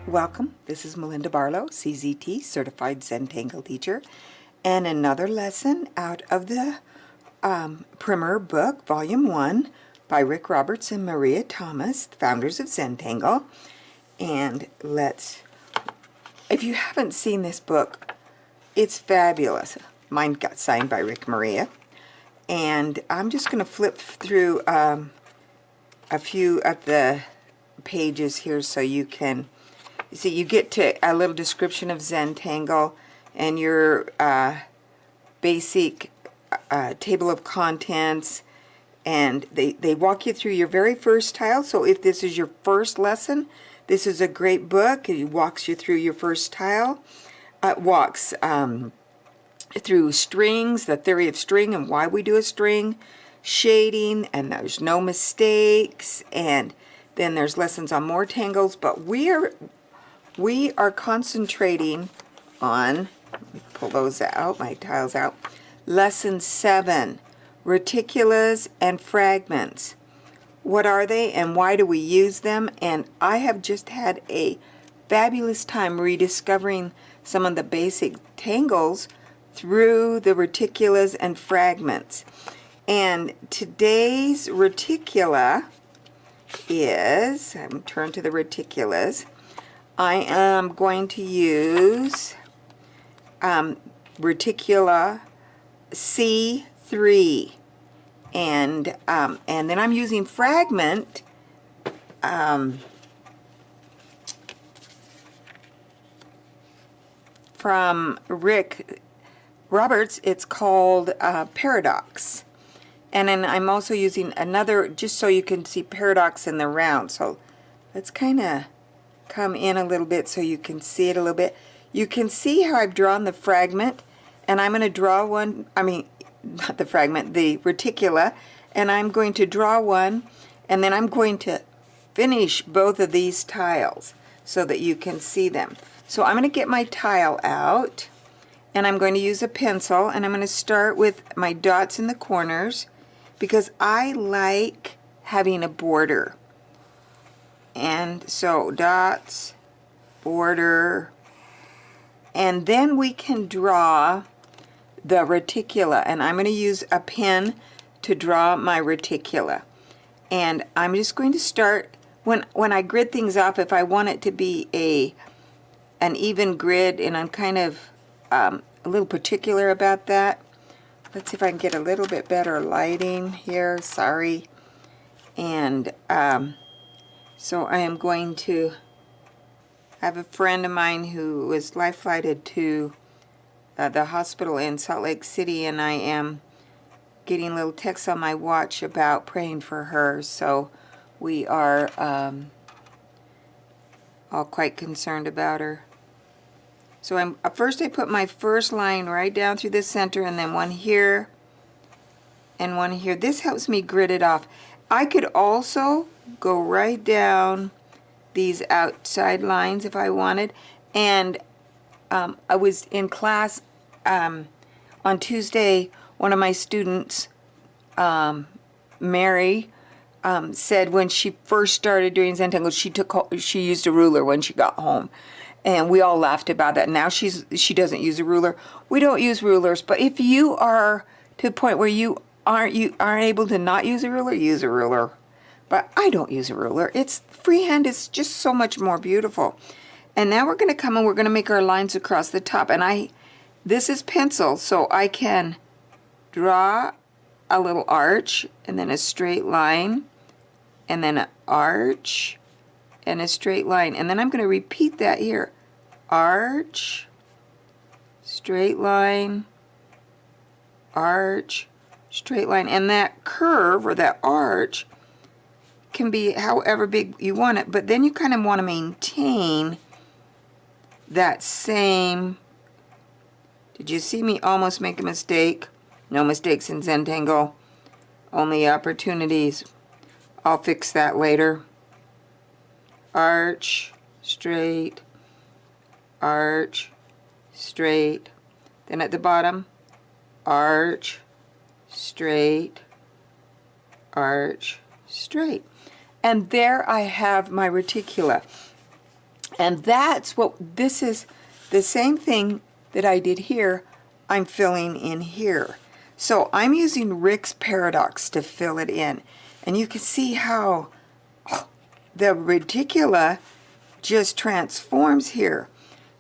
Welcome, this is Melinda Barlow, CZT, Certified Tangle Teacher, and another lesson out of the Primer book, Volume 1, by Rick Roberts and Maria Thomas, founders of Tangle. And if you haven't seen this book, it's fabulous. Mine got signed by Rick Maria. And I'm just going to flip through a few of the pages here so you can see. You get to a little description of Tangle and your basic table of contents, and they walk you through your very first tile. So if this is your first lesson, this is a great book. It walks you through your first tile. It walks through strings, the theory of string and why we do a string, shading, and there's no mistakes, and then there's lessons on more tangles, but we are concentrating on, let me pull those out, my tiles out, Lesson 7, Reticulas and Fragments. What are they and why do we use them? And I have just had a fabulous time rediscovering some of the basic tangles through the reticulas and fragments. And today's reticula is, I'm turn to the reticulas. I am going to use Reticula C3, and then I'm using Fragment from Rick Roberts. It's called Paradox. And then I'm also using another, just so you can see Paradox in the round. So let's kind of come in a little bit so you can see it a little bit. You can see how I've drawn the fragment, and I'm going to draw one, not the fragment, the reticula, and I'm going to draw one, and then I'm going to finish both of these tiles so that you can see them. So I'm going to get my tile out, and I'm going to use a pencil, and I'm going to start with my dots in the corners because I like having a border. And so dots, border, and then we can draw the reticula, and I'm going to use a pen to draw my reticula. And I'm just going to start, when I grid things off, if I want it to be an even grid, and I'm kind of a little particular about that. Let's see if I can get a little bit better lighting here, sorry. And so I am going to have a friend of mine who was life flighted to the hospital in Salt Lake City, and I am getting little texts on my watch about praying for her. So we are all quite concerned about her. So first I put my first line right down through the center, and then one here and one here. This helps me grid it off. I could also go right down these outside lines if I wanted. And I was in class on Tuesday. One of my students, Mary, said when she first started doing Tangle, she used a ruler when she got home. And we all laughed about that. Now she doesn't use a ruler. We don't use rulers, but if you are to the point where you aren't able to not use a ruler, use a ruler. But I don't use a ruler. It's freehand. It's just so much more beautiful. And now we're going to come and we're going to make our lines across the top. And this is pencil, so I can draw a little arch and then a straight line and then an arch and a straight line. And then I'm going to repeat that here. Arch, straight line, arch, straight line. And that curve or that arch can be however big you want it, but then you kind of want to maintain that same. Did you see me almost make a mistake? No mistakes in Zentangle, only opportunities. I'll fix that later. Arch, straight, arch, straight. Then at the bottom, arch, straight, arch, straight. And there I have my reticula. And that's what, this is the same thing that I did here, I'm filling in here. So I'm using Rick's Paradox to fill it in. And you can see how the reticula just transforms here.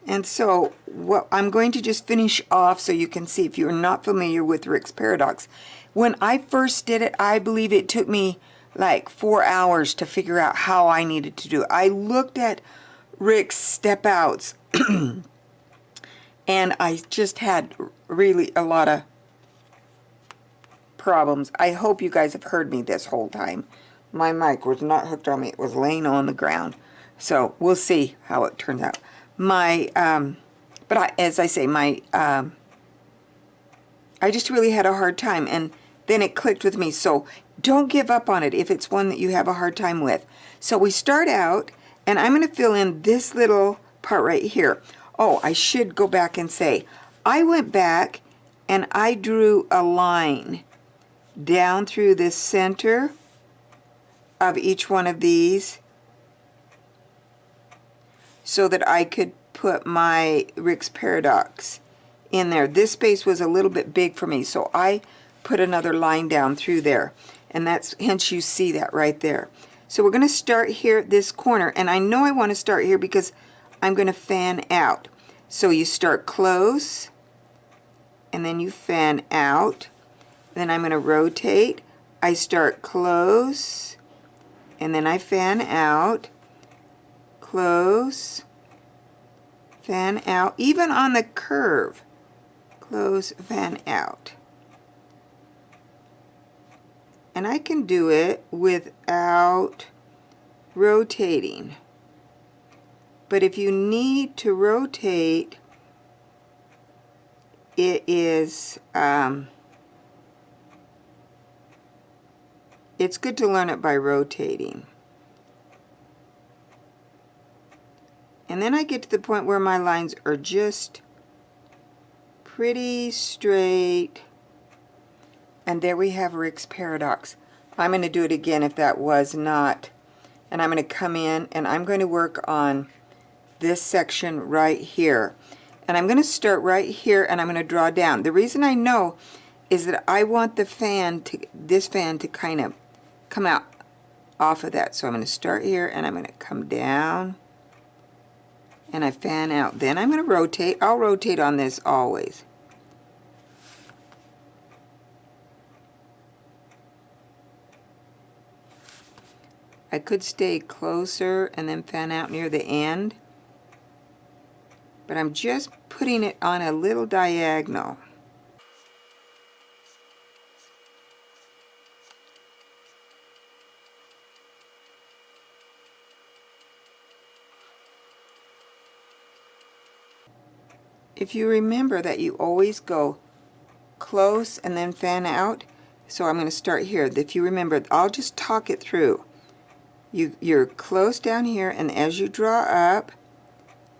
And so what I'm going to just finish off so you can see, if you're not familiar with Rick's Paradox. When I first did it, I believe it took me like 4 hours to figure out how I needed to do it. I looked at Rick's step outs and I just had really a lot of problems. I hope you guys have heard me this whole time. My mic was not hooked on me, it was laying on the ground. So we'll see how it turns out. As I say, I just really had a hard time, and then it clicked with me. So don't give up on it if it's one that you have a hard time with. So we start out, and I'm going to fill in this little part right here. Oh, I should go back and say, I went back and I drew a line down through the center of each one of these so that I could put my Rick's Paradox in there. This space was a little bit big for me, so I put another line down through there, and that's hence you see that right there. So we're going to start here at this corner, and I know I want to start here because I'm going to fan out. So you start close and then you fan out, then I'm going to rotate. I start close and then I fan out, close, fan out, even on the curve, close, fan out. And I can do it without rotating. But if you need to rotate, it is, it's good to learn it by rotating. And then I get to the point where my lines are just pretty straight. And there we have Rick's Paradox. I'm going to do it again if that was not. And I'm going to come in and I'm going to work on this section right here. And I'm going to start right here and I'm going to draw down. The reason I know is that I want the fan to, this fan to kind of come out off of that. So I'm going to start here and I'm going to come down and I fan out. Then I'm going to rotate. I'll rotate on this always. I could stay closer and then fan out near the end, but I'm just putting it on a little diagonal. If you remember that you always go close and then fan out, so I'm going to start here. If you remember, I'll just talk it through. You're close down here, and as you draw up,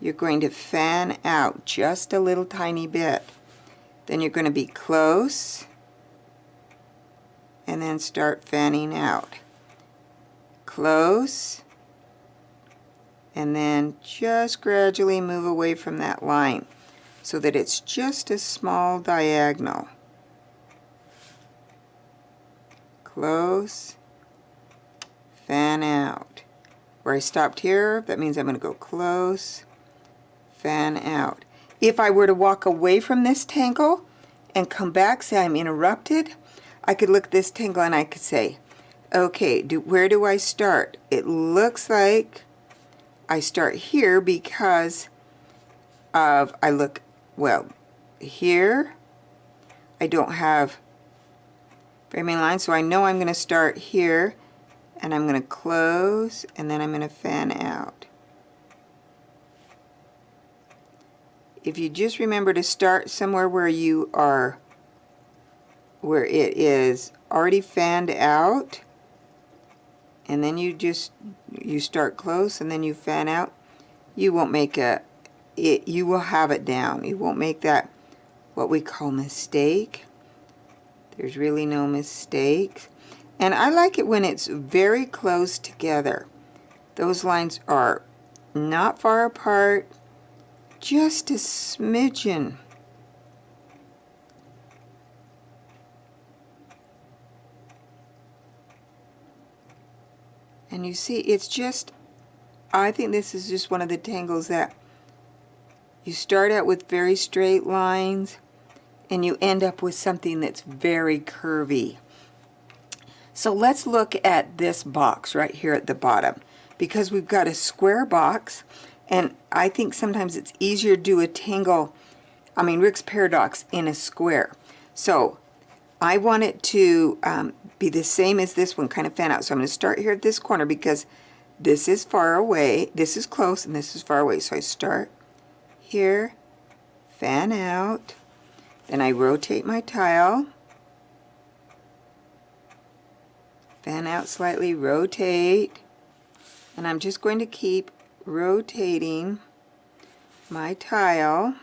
you're going to fan out just a little tiny bit. Then you're going to be close, and then start fanning out. Close, and then just gradually move away from that line so that it's just a small diagonal. Close, fan out. Where I stopped here, that means I'm going to go close, fan out. If I were to walk away from this tangle and come back, say I'm interrupted, I could look at this tangle and I could say, okay, where do I start? It looks like I start here because of, well, here I don't have very many lines, so I know I'm going to start here and I'm going to close and then I'm going to fan out. If you just remember to start somewhere where you are, where it is already fanned out, and then you start close and then you fan out, you won't make you will have it down. You won't make that what we call mistake. There's really no mistakes. And I like it when it's very close together. Those lines are not far apart, just a smidgen. And you see, it's just, I think this is just one of the tangles that you start out with very straight lines and you end up with something that's very curvy. So let's look at this box right here at the bottom, because we've got a square box, and I think sometimes it's easier to do a tangle, Rick's Paradox, in a square. So I want it to be the same as this one, kind of fan out. So I'm going to start here at this corner because this is far away, this is close, and this is far away. So I start here, fan out, then I rotate my tile, fan out slightly, rotate, and I'm just going to keep rotating my tile.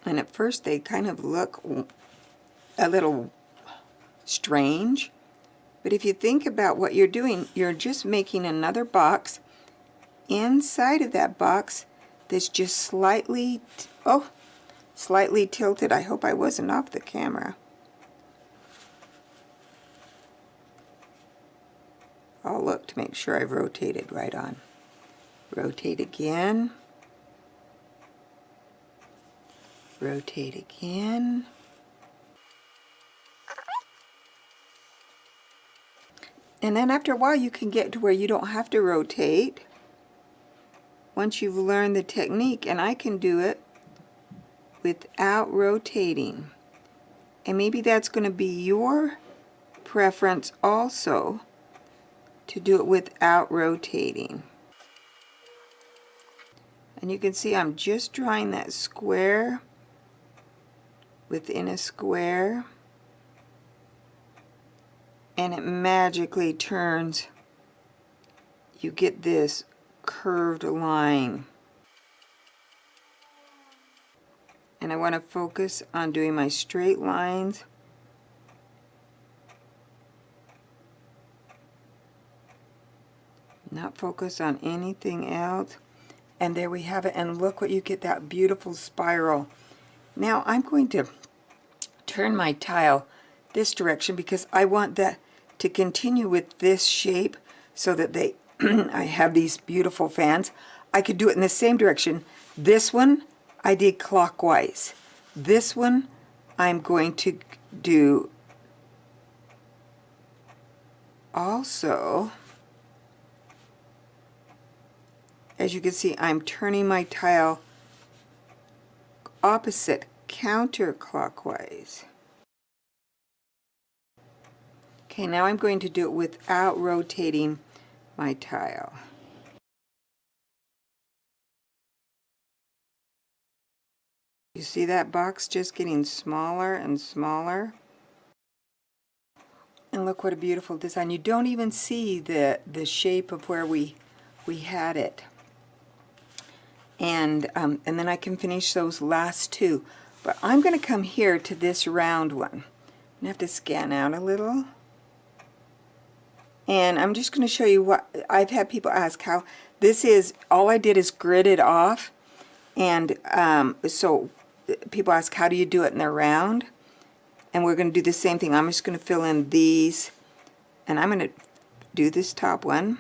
And at first they kind of look a little strange, but if you think about what you're doing, you're just making another box inside of that box that's just slightly, slightly tilted. I hope I wasn't off the camera. I'll look to make sure I've rotated right on. Rotate again. Rotate again. And then after a while you can get to where you don't have to rotate once you've learned the technique, and I can do it without rotating. And maybe that's going to be your preference also, to do it without rotating. And you can see I'm just drawing that square within a square, and it magically turns. You get this curved line. And I want to focus on doing my straight lines. Not focus on anything else. And there we have it. And look what you get, that beautiful spiral. Now I'm going to turn my tile this direction because I want that to continue with this shape so that they I have these beautiful fans. I could do it in the same direction. This one I did clockwise. This one I'm going to do also. As you can see, I'm turning my tile opposite, counterclockwise. Okay, now I'm going to do it without rotating my tile. You see that box just getting smaller and smaller? And look what a beautiful design. You don't even see the shape of where we had it. And then I can finish those last two. But I'm going to come here to this round one. I have to scan out a little. And I'm just going to show you what I've had people ask how this is. All I did is grid it off, and so people ask, how do you do it? And they're round. And we're going to do the same thing. I'm just going to fill in these, and I'm going to do this top one.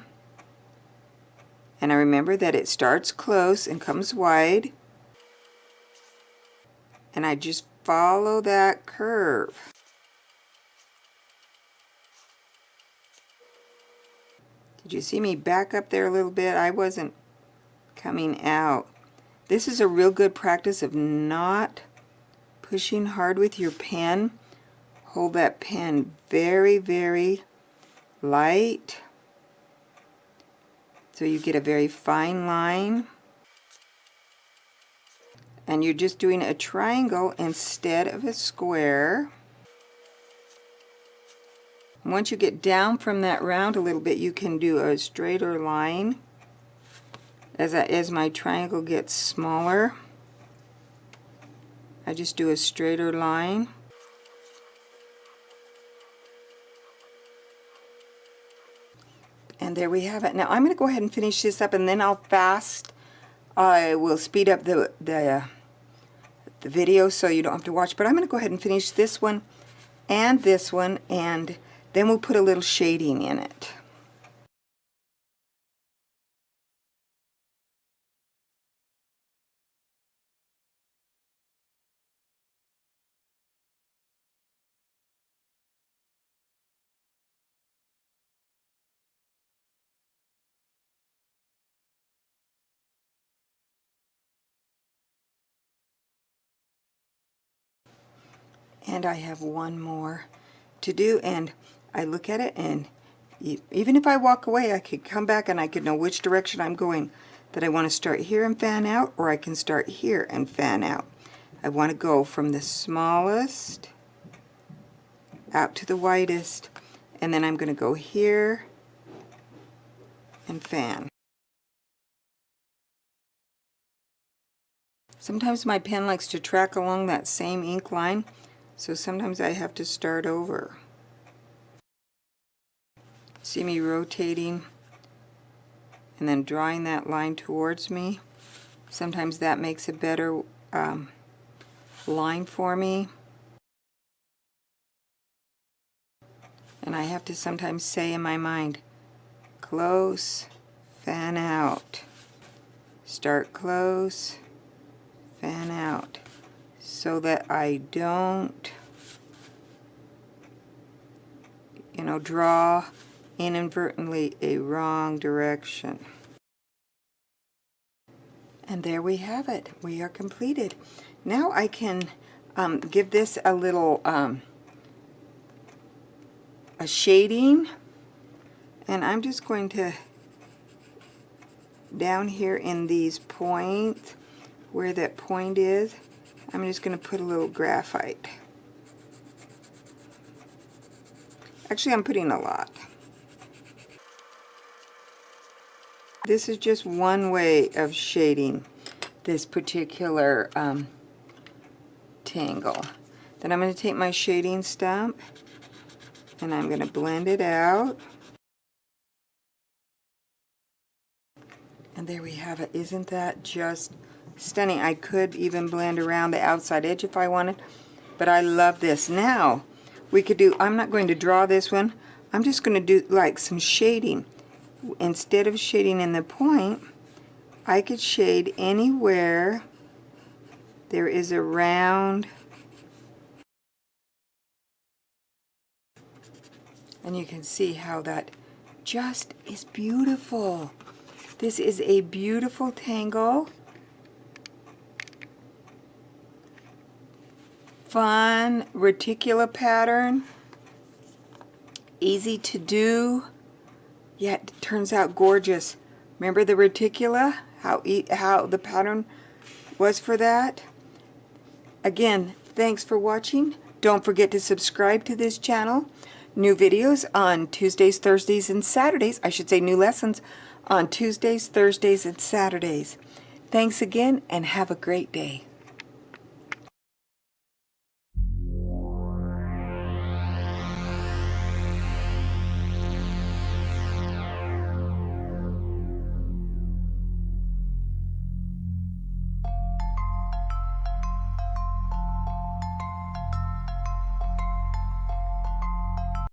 And I remember that it starts close and comes wide, and I just follow that curve. Did you see me back up there a little bit? I wasn't coming out. This is a real good practice of not pushing hard with your pen. Hold that pen very, very light so you get a very fine line. And you're just doing a triangle instead of a square. Once you get down from that round a little bit, you can do a straighter line as my triangle gets smaller. I just do a straighter line. And there we have it. Now I'm going to go ahead and finish this up, and then I will speed up the video so you don't have to watch. But I'm going to go ahead and finish this one, and then we'll put a little shading in it. And I have one more to do, and I look at it, and even if I walk away, I could come back and I could know which direction I'm going, that I want to start here and fan out, or I can start here and fan out. I want to go from the smallest out to the widest, and then I'm going to go here and fan. Sometimes my pen likes to track along that same ink line, so sometimes I have to start over. See me rotating and then drawing that line towards me. Sometimes that makes a better line for me. And I have to sometimes say in my mind, close, fan out. Start close, fan out. So that I don't, draw inadvertently a wrong direction. And there we have it. We are completed. Now I can give this a little a shading, and I'm just going to, down here in these points, where that point is, I'm just going to put a little graphite. Actually, I'm putting a lot. This is just one way of shading this particular Tangle. Then I'm going to take my shading stump and I'm going to blend it out. And there we have it. Isn't that just stunning? I could even blend around the outside edge if I wanted, but I love this. Now we could do, I'm not going to draw this one, I'm just going to do like some shading. Instead of shading in the point, I could shade anywhere there is a round, and you can see how that just is beautiful. This is a beautiful Tangle. Fun Reticula pattern. Easy to do, yet it turns out gorgeous. Remember the Reticula? How the pattern was for that? Again, thanks for watching. Don't forget to subscribe to this channel. New videos on Tuesdays, Thursdays, and Saturdays. I should say new lessons on Tuesdays, Thursdays, and Saturdays. Thanks again, and have a great day.